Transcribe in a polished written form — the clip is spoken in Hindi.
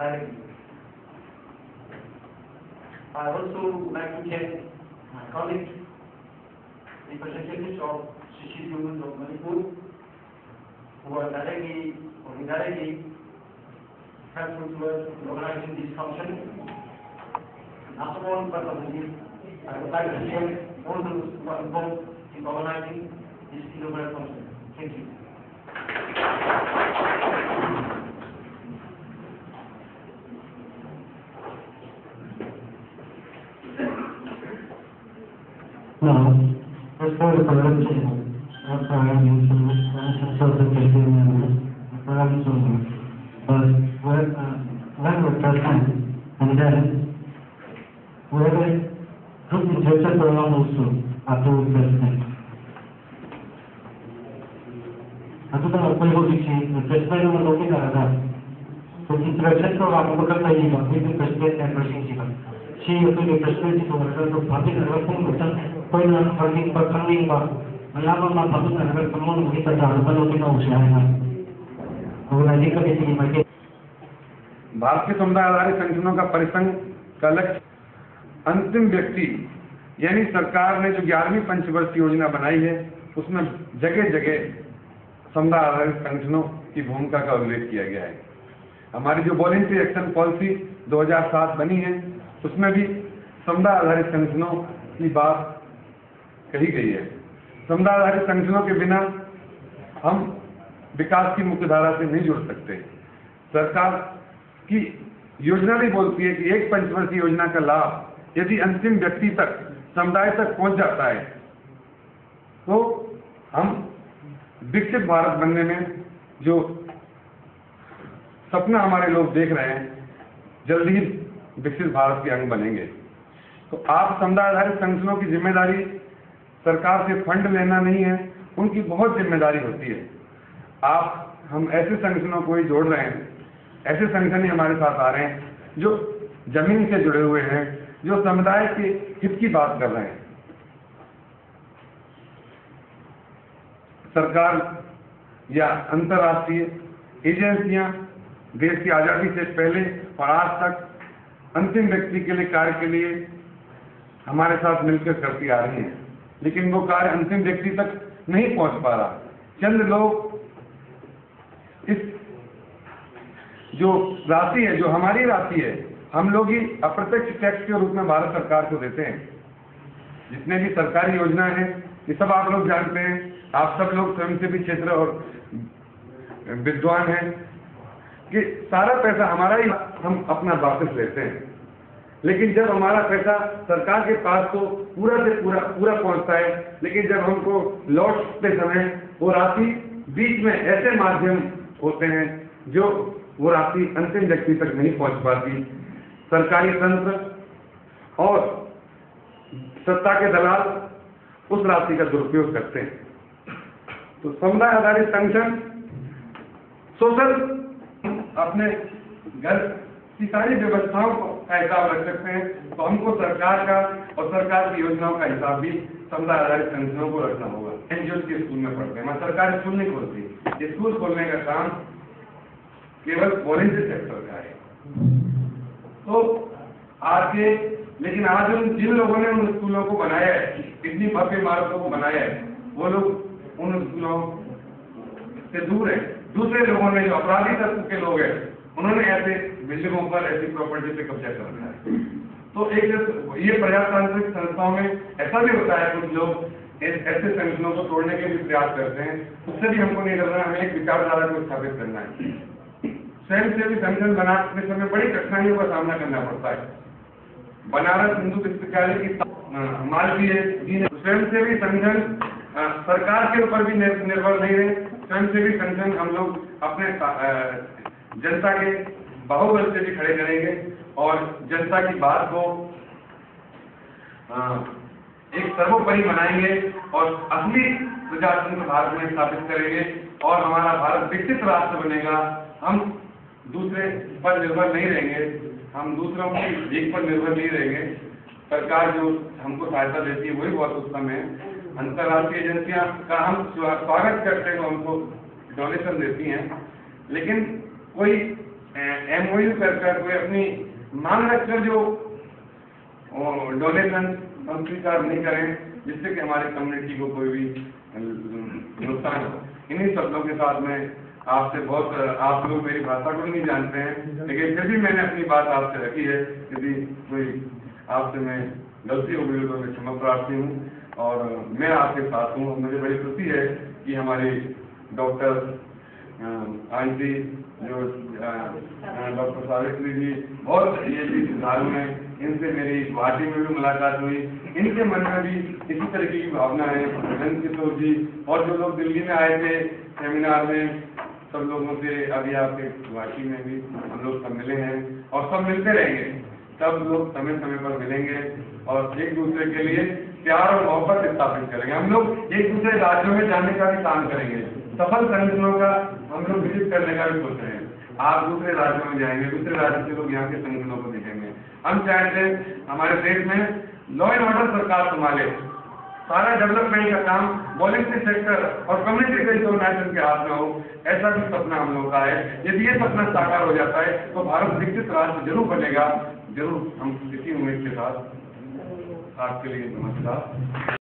directly. I also would like to thank my colleagues, representatives of CCP of Manipur, who are directly or indirectly helpful to us in organizing this function. After all, but I would like to thank all those who are involved in organizing this inaugural function. Thank you. Now, as for the corruption of our institutions of the members, but when we're present, and then whoever group interested program also approve president. Atau tak apa yang boleh presiden menolak ada. So interaction program bukan lagi bagi presiden dan presiden. Si itu presiden itu mereka tu bagi mereka pun bukan koina funding ba. Malaman ma bagi mereka pun kita dah kalau kita usaha. Organizing committee की मदद भारतीय समुदाय आधारित संगठनों का परिसंघ का लक्ष्य अंतिम व्यक्ति यानी सरकार ने जो 11वीं पंचवर्षीय योजना बनाई है उसमें जगह जगह समुदाय आधारित संगठनों की भूमिका का उल्लेख किया गया है। हमारी जो वॉलंटरी एक्शन पॉलिसी 2007 बनी है उसमें भी समुदाय आधारित संगठनों की बात कही गई है। समुदाय आधारित संगठनों के बिना हम विकास की मुख्यधारा से नहीं जुड़ सकते। सरकार की योजना भी बोलती है कि एक पंचवर्षीय योजना का लाभ यदि अंतिम व्यक्ति तक समुदाय तक पहुंच जाता है तो हम विकसित भारत बनने में जो सपना हमारे लोग देख रहे हैं जल्दी ही विकसित भारत के अंग बनेंगे। तो आप समुदाय आधारित संगठनों की जिम्मेदारी सरकार से फंड लेना नहीं है, उनकी बहुत जिम्मेदारी होती है। हम ऐसे संगठनों को ही जोड़ रहे हैं, ऐसे संगठन ही हमारे साथ आ रहे हैं जो जमीन से जुड़े हुए हैं, जो समुदाय के हित की बात कर रहे हैं। सरकार या अंतर्राष्ट्रीय एजेंसियां देश की आजादी से पहले और आज तक अंतिम व्यक्ति के लिए कार्य के लिए हमारे साथ मिलकर करती आ रही हैं, लेकिन वो कार्य अंतिम व्यक्ति तक नहीं पहुंच पा रहा। चंद लोग इस जो राशि है, जो हमारी राशि है, हम लोग ही अप्रत्यक्ष टैक्स के रूप में भारत सरकार को देते हैं। जितने भी सरकारी योजनाएं हैं ये सब आप लोग जानते हैं, आप सब लोग स्वयंसेवी क्षेत्र और विद्वान हैं कि सारा पैसा हमारा ही हम अपना वापस लेते हैं। लेकिन जब हमारा पैसा सरकार के पास तो पूरा से पूरा पहुंचता है, लेकिन जब हमको लौटते समय वो राशि बीच में ऐसे माध्यम होते हैं जो वो राशि अंतिम व्यक्ति तक नहीं पहुंच पाती। सरकारी तंत्र और सत्ता के दलाल उस राशि का दुरुपयोग करते हैं। तो समुदाय आधारित संगठन सोशल अपने घर की सारी व्यवस्थाओं का हिसाब रख सकते हैं, तो हमको सरकार का और सरकार की योजनाओं का हिसाब भी समुदाय आधारित संगठनों को रखना होगा। एनजीओ के स्कूल में पढ़ते हैं, मैं सरकारी स्कूल नहीं खोलती। स्कूल खोलने का काम केवल वॉलंटरी सेक्टर का है। तो लेकिन आज जिन लोगों ने उन स्कूलों को बनाया है, इतनी भव्य इमारतों को बनाया है, वो लोग उन स्कूलों से दूर है। दूसरे लोगों ने जो अपराधी तत्व के लोग हैं उन्होंने ऐसे बिल्डिंगों पर ऐसी प्रॉपर्टी पे कब्जा कर रखा है। तो एक ये प्रजातांत्रिक संस्थाओं में ऐसा भी होता है, कुछ लोग ऐसे संगठनों को तोड़ने के भी प्रयास करते हैं। उससे भी हमको नहीं करना, हमें एक विचारधारा को स्थापित करना है। स्वयंसेवी संगठन बनाने समय बड़ी कठिनाइयों का सामना करना पड़ता है। बनारस हिंदू विश्वविद्यालय की मालवीय जी ने स्वयंसेवी संगठन सरकार के ऊपर भी निर्भर नहीं रहे। स्वयंसेवी संगठन हम लोग अपने जनता के बाहुबल से भी खड़े करेंगे और जनता की बात को एक सर्वोपरि बनाएंगे और असली प्रजातंत्र भारत में स्थापित करेंगे और हमारा भारत विकसित राष्ट्र बनेगा। हम दूसरे पर निर्भर नहीं रहेंगे, हम दूसरों की एक पर निर्भर नहीं रहेंगे। सरकार जो हमको सहायता देती है वही बहुत उत्तम है। अंतर्राष्ट्रीय एजेंसियां का हम स्वागत करते हैं, तो हमको डोनेशन देती हैं, लेकिन कोई MOU कर कोई अपनी मांग रखकर जो डोनेशन हम स्वीकार नहीं करें, जिससे कि हमारी कम्युनिटी को कोई भी नुकसान हो। इन्हीं शब्दों के साथ में आपसे बहुत, आप लोग मेरी भाषा को नहीं जानते हैं, लेकिन फिर भी मैंने अपनी बात आपसे रखी है। यदि कोई आपसे मैं गलती हो गई तो मैं क्षमा प्रार्थी हूँ, और मैं आपके साथ हूँ। मुझे बड़ी खुशी है कि हमारी डॉक्टर आंटी जो डॉक्टर सावित्री जी बहुत ये भी सुधारू हैं, इनसे मेरी गुवाहाटी में भी मुलाकात हुई। इनके मन में भी इसी तरीके की भावना है। नंद किशोर जी और जो लोग दिल्ली में आए थे सेमिनार में, सब लोगों से अभी आपके गुवाहाटी में भी हम लोग सब मिले हैं, और सब मिलते रहेंगे। सब लोग समय समय पर मिलेंगे और एक दूसरे के लिए प्यार और मोहब्बत स्थापित करेंगे। हम लोग एक दूसरे राज्यों में जाने का भी काम करेंगे। सफल संगठनों का हम लोग विजिट करने का भी सोच रहे हैं। आप दूसरे राज्यों में जाएंगे, दूसरे राज्य के लोग यहाँ के संगठनों को देखेंगे। हम चाहते हैं हमारे देश में लॉ एंड ऑर्डर सरकार संभाले, सारा डेवलपमेंट का काम वॉलंटरी सेक्टर और कम्युनिटी बेस्ड ऑर्गेनाइजेशन के हाथ में हो। ऐसा भी सपना हम लोग का है। यदि ये सपना साकार हो जाता है तो भारत विकसित राष्ट्र जरूर बनेगा। जरूर हम इसी उम्मीद के साथ आपके लिए नमस्कार।